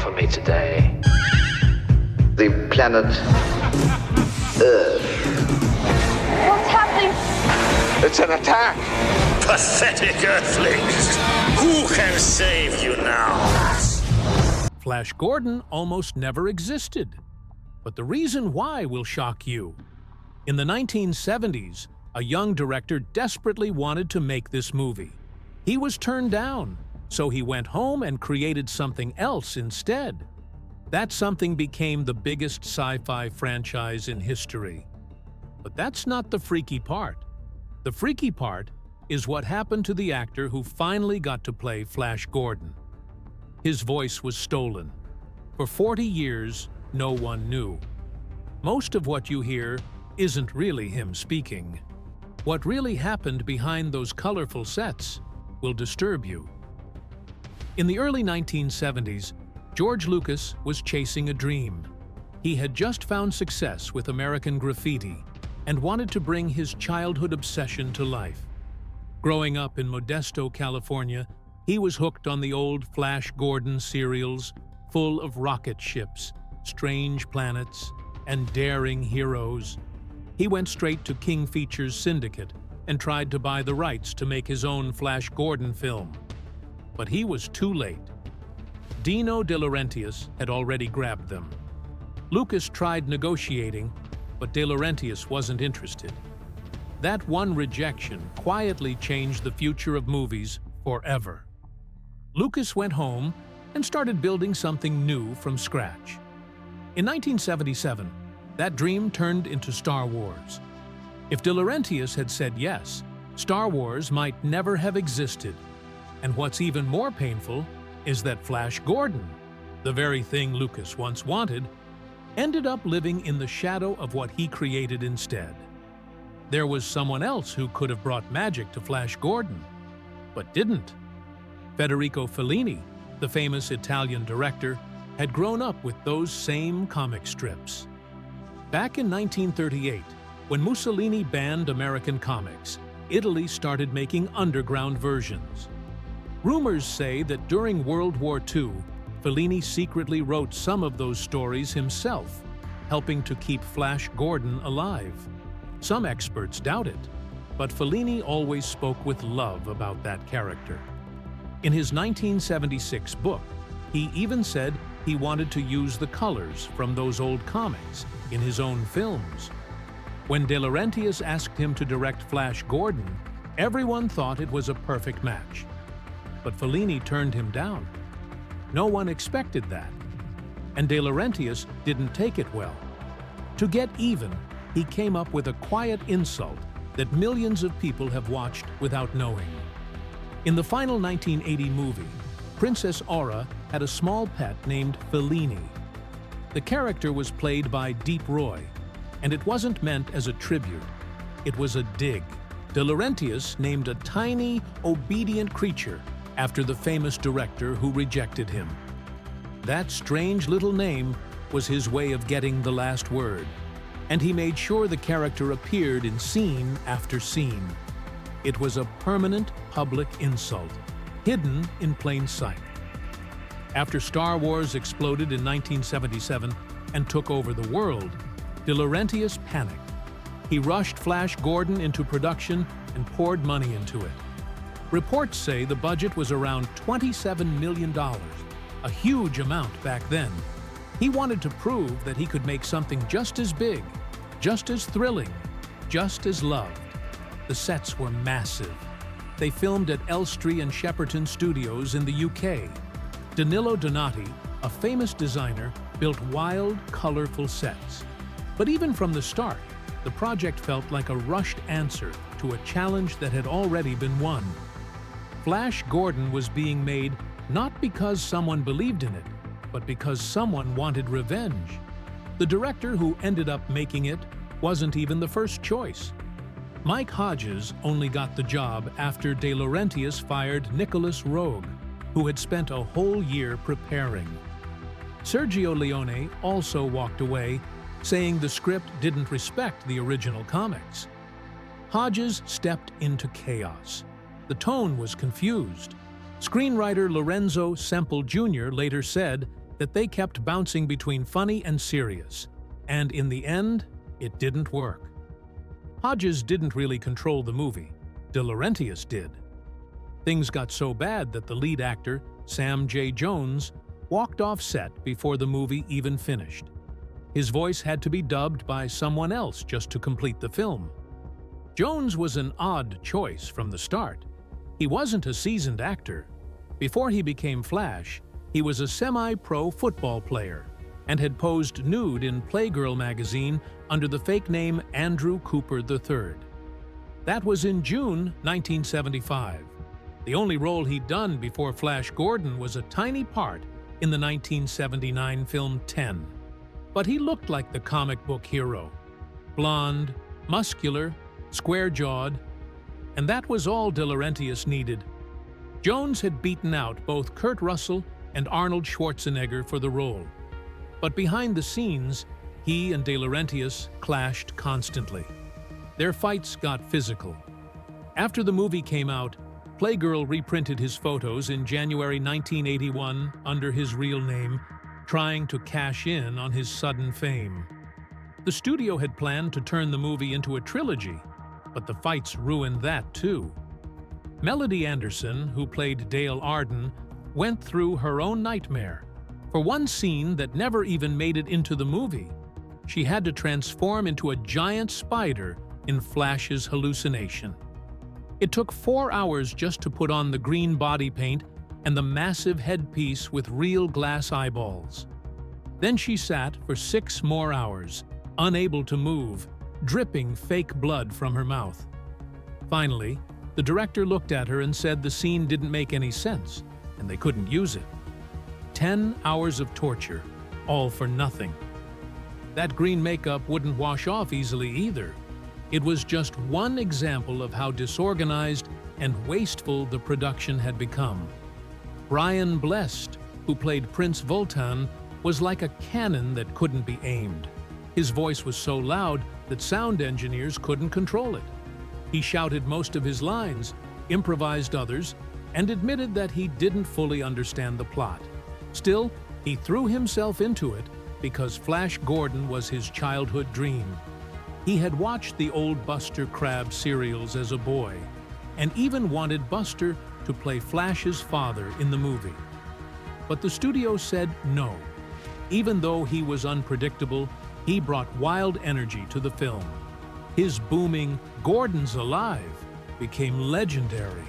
for me today. The planet Earth. What's happening? It's an attack. Pathetic Earthlings! Who can save you now? Flash Gordon almost never existed. But the reason why will shock you. In the 1970s, a young director desperately wanted to make this movie. He was turned down, so he went home and created something else instead. That something became the biggest sci-fi franchise in history. But that's not the freaky part. The freaky part is what happened to the actor who finally got to play Flash Gordon. His voice was stolen. For 40 years, no one knew. Most of what you hear isn't really him speaking. What really happened behind those colorful sets will disturb you. In the early 1970s, George Lucas was chasing a dream. He had just found success with American Graffiti and wanted to bring his childhood obsession to life. Growing up in Modesto, California, he was hooked on the old Flash Gordon serials full of rocket ships, strange planets, and daring heroes. He went straight to King Features Syndicate and tried to buy the rights to make his own Flash Gordon film. But he was too late. Dino De Laurentiis had already grabbed them. Lucas tried negotiating, but De Laurentiis wasn't interested. That one rejection quietly changed the future of movies forever. Lucas went home and started building something new from scratch. In 1977, that dream turned into Star Wars. If De Laurentiis had said yes, Star Wars might never have existed. And what's even more painful is that Flash Gordon, the very thing Lucas once wanted, ended up living in the shadow of what he created instead. There was someone else who could have brought magic to Flash Gordon, but didn't. Federico Fellini, the famous Italian director, had grown up with those same comic strips. Back in 1938, when Mussolini banned American comics, Italy started making underground versions. Rumors say that during World War II, Fellini secretly wrote some of those stories himself, helping to keep Flash Gordon alive. Some experts doubt it, but Fellini always spoke with love about that character. In his 1976 book, he even said he wanted to use the colors from those old comics in his own films. When De Laurentiis asked him to direct Flash Gordon, everyone thought it was a perfect match. But Fellini turned him down. No one expected that. And De Laurentiis didn't take it well. To get even, he came up with a quiet insult that millions of people have watched without knowing. In the final 1980 movie, Princess Aura had a small pet named Fellini. The character was played by Deep Roy, and it wasn't meant as a tribute. It was a dig. De Laurentiis named a tiny, obedient creature after the famous director who rejected him. That strange little name was his way of getting the last word, and he made sure the character appeared in scene after scene. It was a permanent public insult, hidden in plain sight. After Star Wars exploded in 1977 and took over the world, De Laurentiis panicked. He rushed Flash Gordon into production and poured money into it. Reports say the budget was around $27 million, a huge amount back then. He wanted to prove that he could make something just as big, just as thrilling, just as loved. The sets were massive. They filmed at Elstree and Shepperton Studios in the UK. Danilo Donati, a famous designer, built wild, colorful sets. But even from the start, the project felt like a rushed answer to a challenge that had already been won. Flash Gordon was being made not because someone believed in it, but because someone wanted revenge. The director who ended up making it wasn't even the first choice. Mike Hodges only got the job after De Laurentiis fired Nicholas Roeg, who had spent a whole year preparing. Sergio Leone also walked away, saying the script didn't respect the original comics. Hodges stepped into chaos. The tone was confused. Screenwriter Lorenzo Semple Jr. later said, that they kept bouncing between funny and serious, and in the end, it didn't work. Hodges didn't really control the movie. De Laurentiis did. Things got so bad that the lead actor, Sam J. Jones, walked off set before the movie even finished. His voice had to be dubbed by someone else just to complete the film. Jones was an odd choice from the start. He wasn't a seasoned actor. Before he became Flash, he was a semi-pro football player and had posed nude in Playgirl magazine under the fake name Andrew Cooper III. That was in June 1975. The only role he'd done before Flash Gordon was a tiny part in the 1979 film 10. But he looked like the comic book hero. Blonde, muscular, square-jawed, and that was all De Laurentiis needed. Jones had beaten out both Kurt Russell and Arnold Schwarzenegger for the role. But behind the scenes, he and De Laurentiis clashed constantly. Their fights got physical. After the movie came out, Playgirl reprinted his photos in January 1981 under his real name, trying to cash in on his sudden fame. The studio had planned to turn the movie into a trilogy, but the fights ruined that too. Melody Anderson, who played Dale Arden, went through her own nightmare. For one scene that never even made it into the movie, she had to transform into a giant spider in Flash's hallucination. It took 4 hours just to put on the green body paint and the massive headpiece with real glass eyeballs. Then she sat for 6 more hours, unable to move, dripping fake blood from her mouth. Finally, the director looked at her and said the scene didn't make any sense, and they couldn't use it. 10 hours of torture, all for nothing. That green makeup wouldn't wash off easily either. It was just one example of how disorganized and wasteful the production had become. Brian Blessed, who played Prince Voltan, was like a cannon that couldn't be aimed. His voice was so loud that sound engineers couldn't control it. He shouted most of his lines, improvised others, and admitted that he didn't fully understand the plot. Still, he threw himself into it because Flash Gordon was his childhood dream. He had watched the old Buster Crabbe serials as a boy, and even wanted Buster to play Flash's father in the movie. But the studio said no. Even though he was unpredictable, he brought wild energy to the film. His booming "Gordon's alive" became legendary.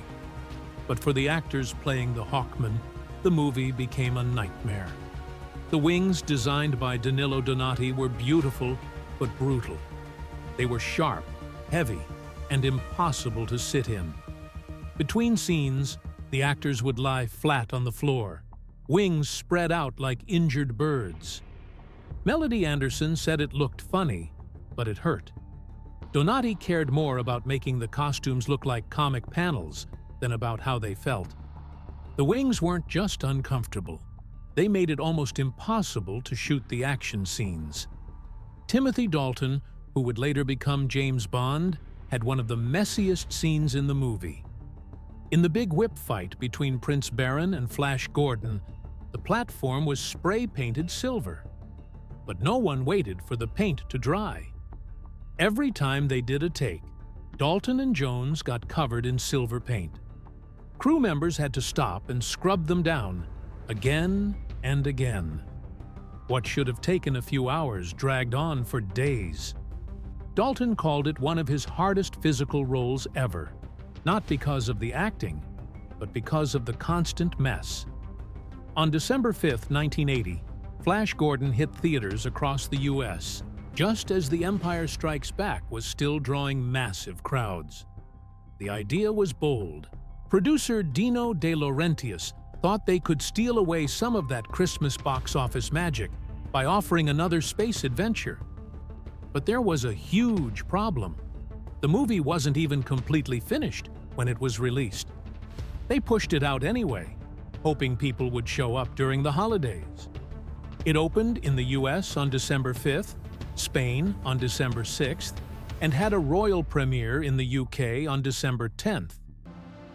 But for the actors playing the Hawkmen, the movie became a nightmare. The wings designed by Danilo Donati were beautiful but brutal. They were sharp, heavy, and impossible to sit in. Between scenes, the actors would lie flat on the floor, wings spread out like injured birds. Melody Anderson said it looked funny, but it hurt. Donati cared more about making the costumes look like comic panels than about how they felt. The wings weren't just uncomfortable. They made it almost impossible to shoot the action scenes. Timothy Dalton, who would later become James Bond, had one of the messiest scenes in the movie. In the big whip fight between Prince Baron and Flash Gordon, the platform was spray-painted silver. But no one waited for the paint to dry. Every time they did a take, Dalton and Jones got covered in silver paint. Crew members had to stop and scrub them down, again and again. What should have taken a few hours dragged on for days. Dalton called it one of his hardest physical roles ever, not because of the acting, but because of the constant mess. On December 5, 1980, Flash Gordon hit theaters across the U.S., just as The Empire Strikes Back was still drawing massive crowds. The idea was bold. Producer Dino De Laurentiis thought they could steal away some of that Christmas box office magic by offering another space adventure. But there was a huge problem. The movie wasn't even completely finished when it was released. They pushed it out anyway, hoping people would show up during the holidays. It opened in the US on December 5th, Spain on December 6th, and had a royal premiere in the UK on December 10th.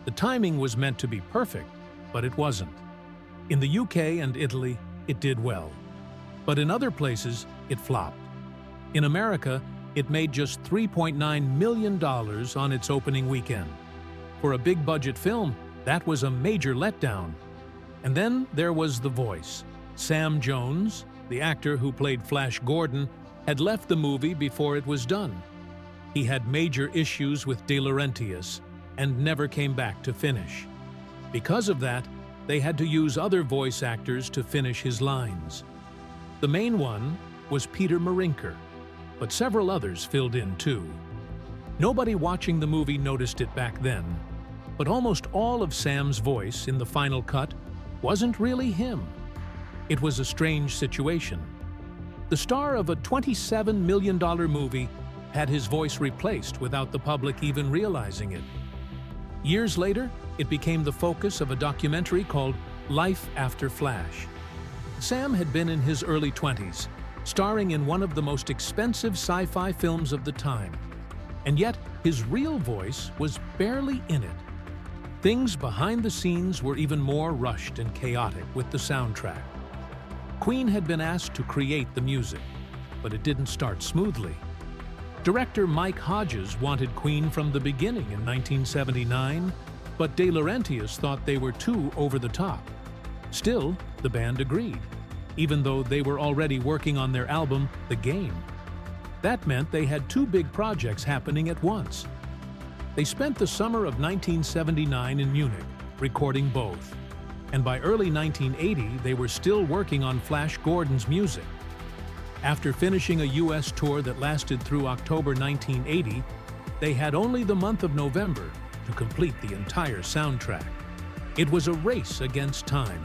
The timing was meant to be perfect, but it wasn't. In the UK and Italy, it did well. But in other places, it flopped. In America, it made just $3.9 million on its opening weekend. For a big-budget film, that was a major letdown. And then there was the voice. Sam Jones, the actor who played Flash Gordon, had left the movie before it was done. He had major issues with De Laurentiis and never came back to finish. Because of that, they had to use other voice actors to finish his lines. The main one was Peter Marinker, but several others filled in too. Nobody watching the movie noticed it back then, but almost all of Sam's voice in the final cut wasn't really him. It was a strange situation. The star of a $27 million movie had his voice replaced without the public even realizing it. Years later, it became the focus of a documentary called Life After Flash. Sam had been in his early 20s, starring in one of the most expensive sci-fi films of the time, and yet his real voice was barely in it. Things behind the scenes were even more rushed and chaotic with the soundtrack. Queen had been asked to create the music, but it didn't start smoothly. Director Mike Hodges wanted Queen from the beginning in 1979, but De Laurentiis thought they were too over the top. Still, the band agreed, even though they were already working on their album, The Game. That meant they had two big projects happening at once. They spent the summer of 1979 in Munich, recording both. And by early 1980, they were still working on Flash Gordon's music. After finishing a US tour that lasted through October 1980, they had only the month of November to complete the entire soundtrack. It was a race against time.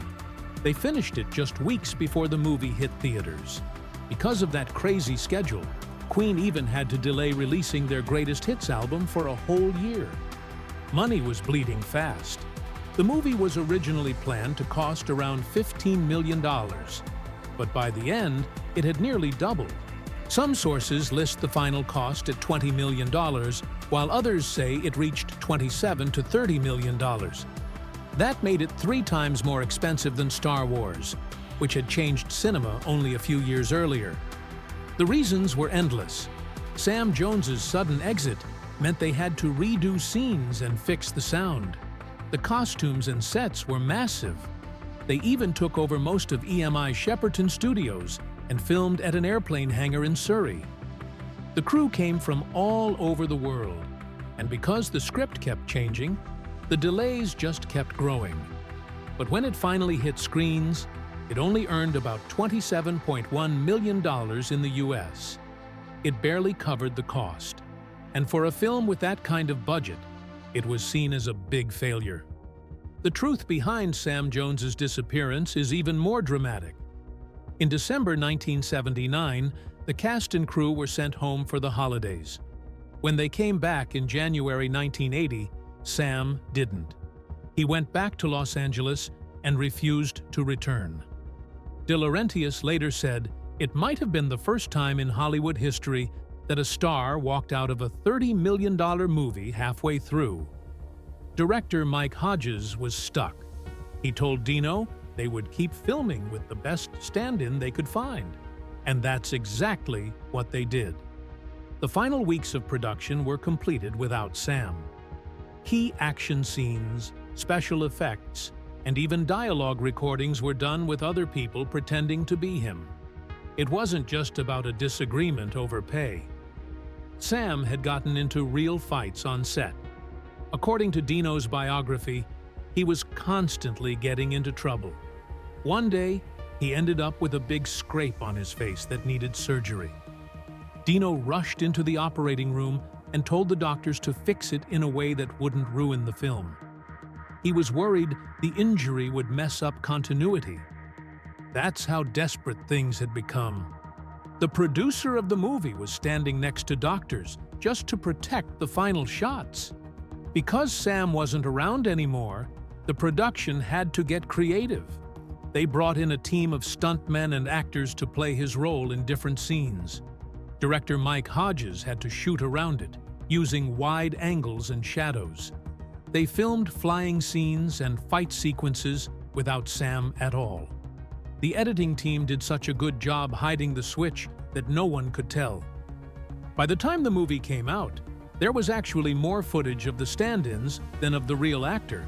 They finished it just weeks before the movie hit theaters. Because of that crazy schedule, Queen even had to delay releasing their greatest hits album for a whole year. Money was bleeding fast. The movie was originally planned to cost around $15 million, but by the end, it had nearly doubled. Some sources list the final cost at $20 million, while others say it reached $27 to $30 million. That made it 3 times more expensive than Star Wars, which had changed cinema only a few years earlier. The reasons were endless. Sam Jones's sudden exit meant they had to redo scenes and fix the sound. The costumes and sets were massive. They even took over most of EMI Shepperton Studios and filmed at an airplane hangar in Surrey. The crew came from all over the world, and because the script kept changing, the delays just kept growing. But when it finally hit screens, it only earned about $27.1 million in the US. It barely covered the cost, and for a film with that kind of budget, it was seen as a big failure. The truth behind Sam Jones's disappearance is even more dramatic. In December 1979, the cast and crew were sent home for the holidays. When they came back in January 1980, Sam didn't. He went back to Los Angeles and refused to return. De Laurentiis later said it might have been the first time in Hollywood history that a star walked out of a $30 million movie halfway through. Director Mike Hodges was stuck. He told Dino they would keep filming with the best stand-in they could find. And that's exactly what they did. The final weeks of production were completed without Sam. Key action scenes, special effects, and even dialogue recordings were done with other people pretending to be him. It wasn't just about a disagreement over pay. Sam had gotten into real fights on set. According to Dino's biography, he was constantly getting into trouble. One day, he ended up with a big scrape on his face that needed surgery. Dino rushed into the operating room and told the doctors to fix it in a way that wouldn't ruin the film. He was worried the injury would mess up continuity. That's how desperate things had become. The producer of the movie was standing next to doctors just to protect the final shots. Because Sam wasn't around anymore, the production had to get creative. They brought in a team of stuntmen and actors to play his role in different scenes. Director Mike Hodges had to shoot around it, using wide angles and shadows. They filmed flying scenes and fight sequences without Sam at all. The editing team did such a good job hiding the switch that no one could tell. By the time the movie came out, there was actually more footage of the stand-ins than of the real actor.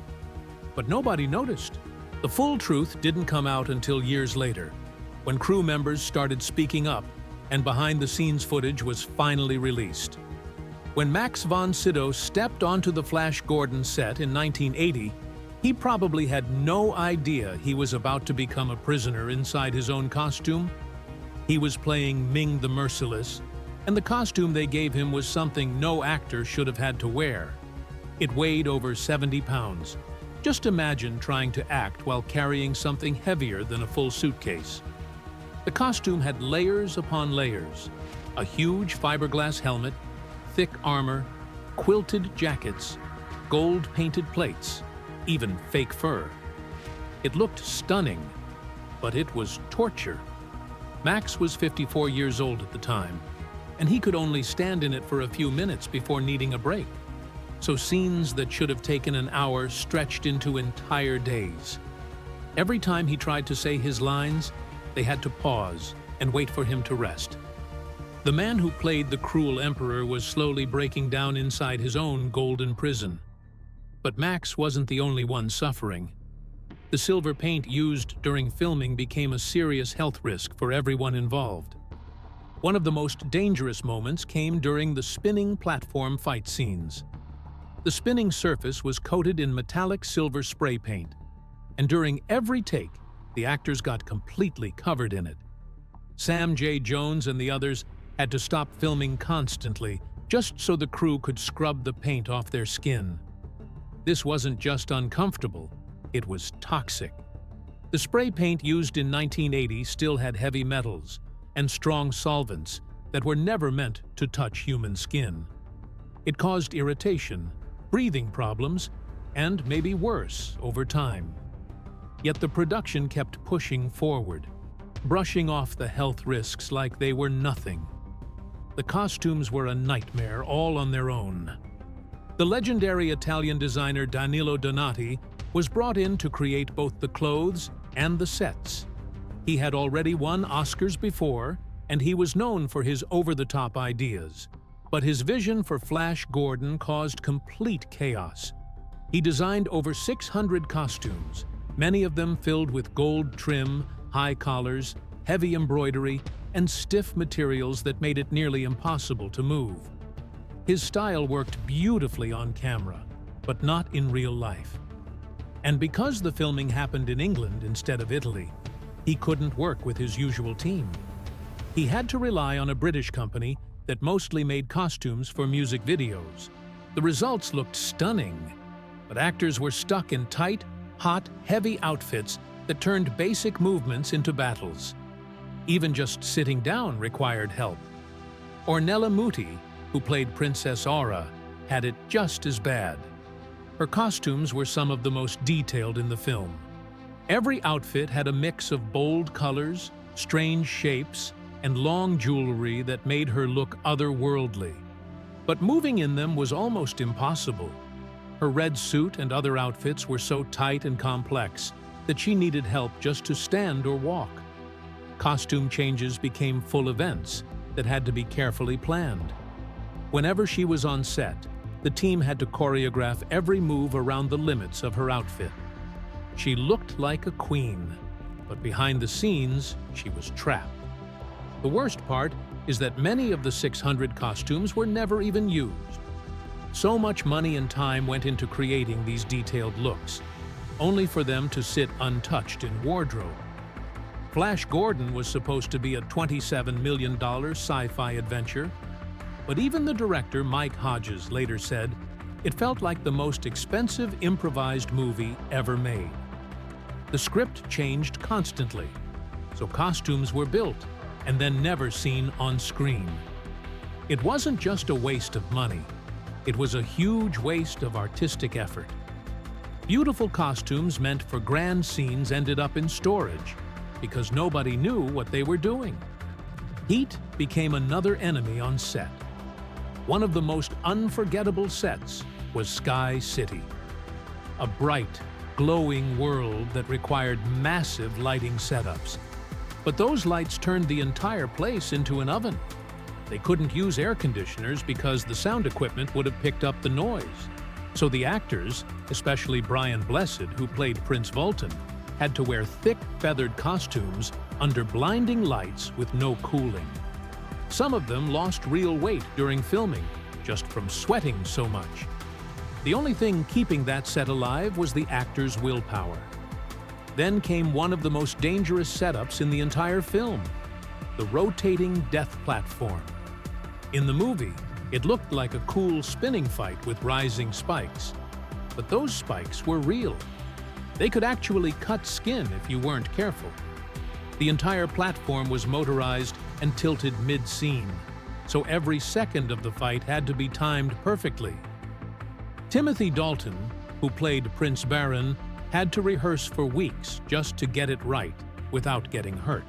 But nobody noticed. The full truth didn't come out until years later, when crew members started speaking up and behind-the-scenes footage was finally released. When Max von Sydow stepped onto the Flash Gordon set in 1980, he probably had no idea he was about to become a prisoner inside his own costume. He was playing Ming the Merciless, and the costume they gave him was something no actor should have had to wear. It weighed over 70 pounds. Just imagine trying to act while carrying something heavier than a full suitcase. The costume had layers upon layers: a huge fiberglass helmet, thick armor, quilted jackets, gold-painted plates, even fake fur. It looked stunning, but it was torture. Max was 54 years old at the time, and he could only stand in it for a few minutes before needing a break. So scenes that should have taken an hour stretched into entire days. Every time he tried to say his lines, they had to pause and wait for him to rest. The man who played the cruel emperor was slowly breaking down inside his own golden prison. But Max wasn't the only one suffering. The silver paint used during filming became a serious health risk for everyone involved. One of the most dangerous moments came during the spinning platform fight scenes. The spinning surface was coated in metallic silver spray paint, and during every take, the actors got completely covered in it. Sam J. Jones and the others had to stop filming constantly just so the crew could scrub the paint off their skin. This wasn't just uncomfortable, it was toxic. The spray paint used in 1980 still had heavy metals and strong solvents that were never meant to touch human skin. It caused irritation, breathing problems, and maybe worse over time. Yet the production kept pushing forward, brushing off the health risks like they were nothing. The costumes were a nightmare all on their own. The legendary Italian designer Danilo Donati was brought in to create both the clothes and the sets. He had already won Oscars before, and he was known for his over-the-top ideas. But his vision for Flash Gordon caused complete chaos. He designed over 600 costumes, many of them filled with gold trim, high collars, heavy embroidery, and stiff materials that made it nearly impossible to move. His style worked beautifully on camera, but not in real life. And because the filming happened in England instead of Italy, he couldn't work with his usual team. He had to rely on a British company that mostly made costumes for music videos. The results looked stunning, but actors were stuck in tight, hot, heavy outfits that turned basic movements into battles. Even just sitting down required help. Ornella Muti, who played Princess Aura, had it just as bad. Her costumes were some of the most detailed in the film. Every outfit had a mix of bold colors, strange shapes, and long jewelry that made her look otherworldly. But moving in them was almost impossible. Her red suit and other outfits were so tight and complex that she needed help just to stand or walk. Costume changes became full events that had to be carefully planned. Whenever she was on set, the team had to choreograph every move around the limits of her outfit. She looked like a queen, but behind the scenes, she was trapped. The worst part is that many of the 600 costumes were never even used. So much money and time went into creating these detailed looks, only for them to sit untouched in wardrobe. Flash Gordon was supposed to be a $27 million sci-fi adventure, but even the director, Mike Hodges, later said, it felt like the most expensive improvised movie ever made. The script changed constantly, so costumes were built and then never seen on screen. It wasn't just a waste of money, it was a huge waste of artistic effort. Beautiful costumes meant for grand scenes ended up in storage because nobody knew what they were doing. Heat became another enemy on set. One of the most unforgettable sets was Sky City. A bright, glowing world that required massive lighting setups. But those lights turned the entire place into an oven. They couldn't use air conditioners because the sound equipment would have picked up the noise. So the actors, especially Brian Blessed, who played Prince Vultan, had to wear thick, feathered costumes under blinding lights with no cooling. Some of them lost real weight during filming, just from sweating so much. The only thing keeping that set alive was the actors' willpower. Then came one of the most dangerous setups in the entire film, the rotating death platform. In the movie, it looked like a cool spinning fight with rising spikes. But those spikes were real. They could actually cut skin if you weren't careful. The entire platform was motorized and tilted mid-scene, so every second of the fight had to be timed perfectly. Timothy Dalton, who played Prince Baron, had to rehearse for weeks just to get it right without getting hurt.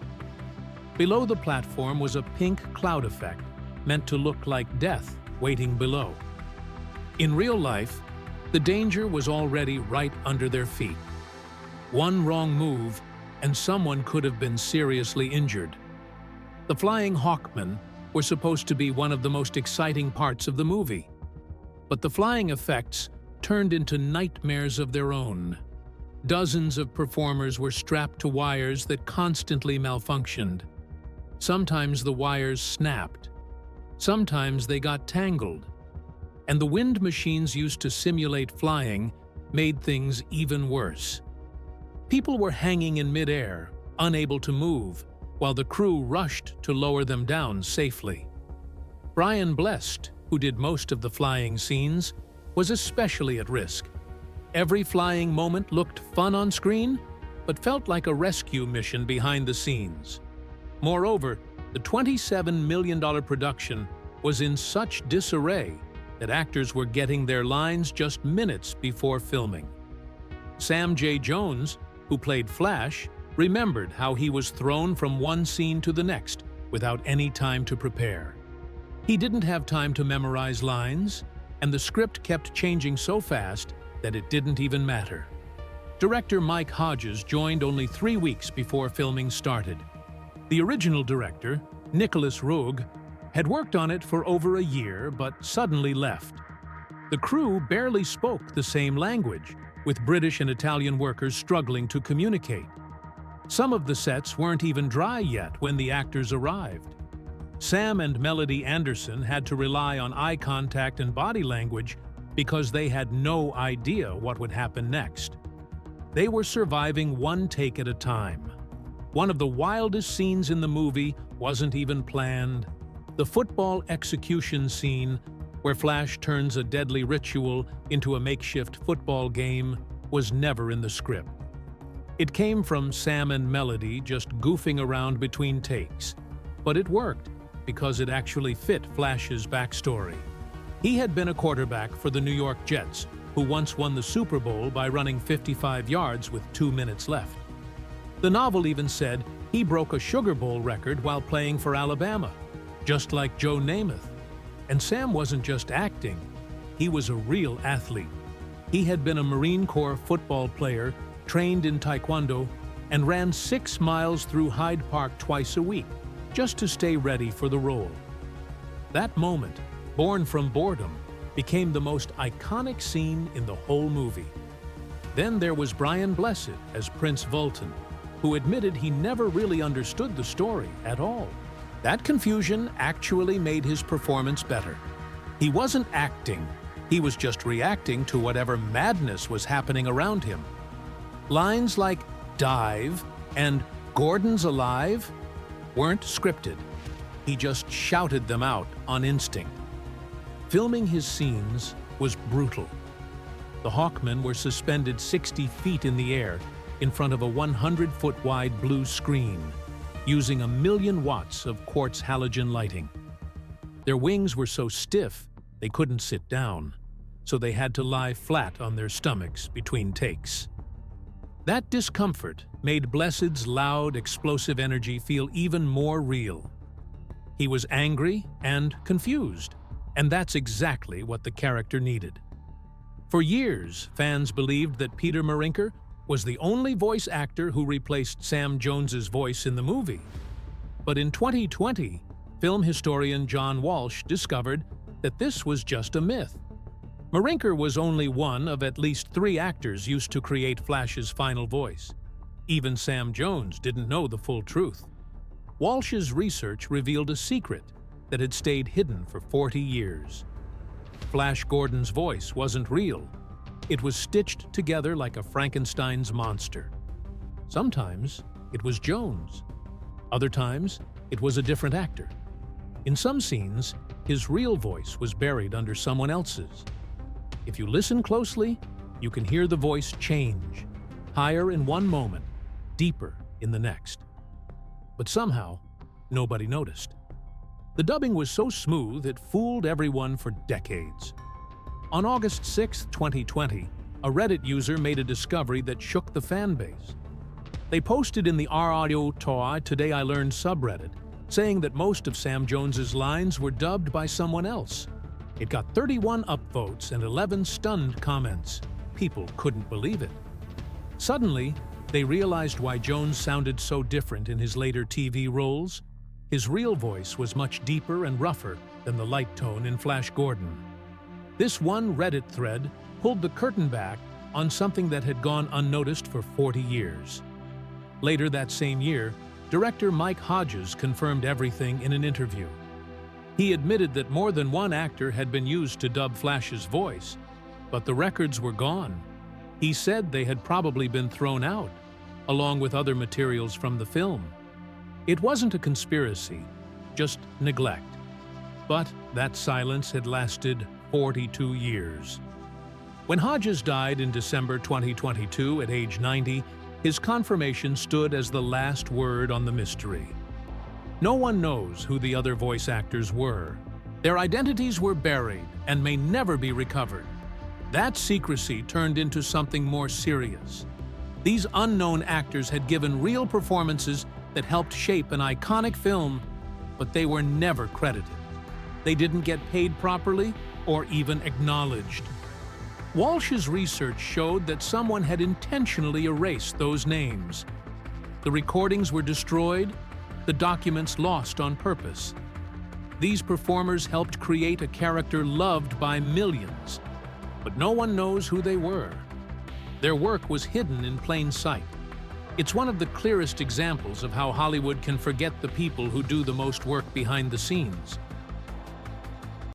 Below the platform was a pink cloud effect meant to look like death waiting below. In real life, the danger was already right under their feet. One wrong move, and someone could have been seriously injured. The flying Hawkmen were supposed to be one of the most exciting parts of the movie, but the flying effects turned into nightmares of their own. Dozens of performers were strapped to wires that constantly malfunctioned. Sometimes the wires snapped. Sometimes they got tangled. And the wind machines used to simulate flying made things even worse. People were hanging in midair, unable to move, while the crew rushed to lower them down safely. Brian Blessed, who did most of the flying scenes, was especially at risk. Every flying moment looked fun on screen, but felt like a rescue mission behind the scenes. Moreover, the $27 million production was in such disarray that actors were getting their lines just minutes before filming. Sam J. Jones, who played Flash, remembered how he was thrown from one scene to the next without any time to prepare. He didn't have time to memorize lines, and the script kept changing so fast that it didn't even matter. Director Mike Hodges joined only 3 weeks before filming started. The original director, Nicholas Roeg, had worked on it for over a year but suddenly left. The crew barely spoke the same language, with British and Italian workers struggling to communicate. Some of the sets weren't even dry yet when the actors arrived. Sam and Melody Anderson had to rely on eye contact and body language because they had no idea what would happen next. They were surviving one take at a time. One of the wildest scenes in the movie wasn't even planned. The football execution scene, where Flash turns a deadly ritual into a makeshift football game, was never in the script. It came from Sam and Melody just goofing around between takes, but it worked because it actually fit Flash's backstory. He had been a quarterback for the New York Jets, who once won the Super Bowl by running 55 yards with 2 minutes left. The novel even said he broke a Sugar Bowl record while playing for Alabama, just like Joe Namath. And Sam wasn't just acting, he was a real athlete. He had been a Marine Corps football player, trained in Taekwondo, and ran 6 miles through Hyde Park twice a week, just to stay ready for the role. That moment, born from boredom, became the most iconic scene in the whole movie. Then there was Brian Blessed as Prince Vultan, who admitted he never really understood the story at all. That confusion actually made his performance better. He wasn't acting, he was just reacting to whatever madness was happening around him. Lines like "dive" and "Gordon's alive" weren't scripted. He just shouted them out on instinct. Filming his scenes was brutal. The Hawkmen were suspended 60 feet in the air in front of a 100-foot-wide blue screen, using 1,000,000 watts of quartz halogen lighting. Their wings were so stiff they couldn't sit down, so they had to lie flat on their stomachs between takes. That discomfort made Blessed's loud, explosive energy feel even more real. He was angry and confused, and that's exactly what the character needed. For years, fans believed that Peter Marinker was the only voice actor who replaced Sam Jones's voice in the movie. But in 2020, film historian John Walsh discovered that this was just a myth. Marinker was only one of at least 3 actors used to create Flash's final voice. Even Sam Jones didn't know the full truth. Walsh's research revealed a secret that had stayed hidden for 40 years. Flash Gordon's voice wasn't real. It was stitched together like a Frankenstein's monster. Sometimes it was Jones. Other times, it was a different actor. In some scenes, his real voice was buried under someone else's. If you listen closely, you can hear the voice change, higher in one moment, deeper in the next. But somehow, nobody noticed. The dubbing was so smooth it fooled everyone for decades. On August 6, 2020, a Reddit user made a discovery that shook the fan base. They posted in the R-Audio Today I Learned subreddit, saying that most of Sam Jones's lines were dubbed by someone else. It got 31 upvotes and 11 stunned comments. People couldn't believe it. Suddenly, they realized why Jones sounded so different in his later TV roles. His real voice was much deeper and rougher than the light tone in Flash Gordon. This one Reddit thread pulled the curtain back on something that had gone unnoticed for 40 years. Later that same year, director Mike Hodges confirmed everything in an interview. He admitted that more than one actor had been used to dub Flash's voice, but the records were gone. He said they had probably been thrown out, along with other materials from the film. It wasn't a conspiracy, just neglect. But that silence had lasted 42 years. When Hodges died in December 2022 at age 90, his confirmation stood as the last word on the mystery. No one knows who the other voice actors were. Their identities were buried and may never be recovered. That secrecy turned into something more serious. These unknown actors had given real performances that helped shape an iconic film, but they were never credited. They didn't get paid properly or even acknowledged. Walsh's research showed that someone had intentionally erased those names. The recordings were destroyed, the documents lost on purpose. These performers helped create a character loved by millions, but no one knows who they were. Their work was hidden in plain sight. It's one of the clearest examples of how Hollywood can forget the people who do the most work behind the scenes.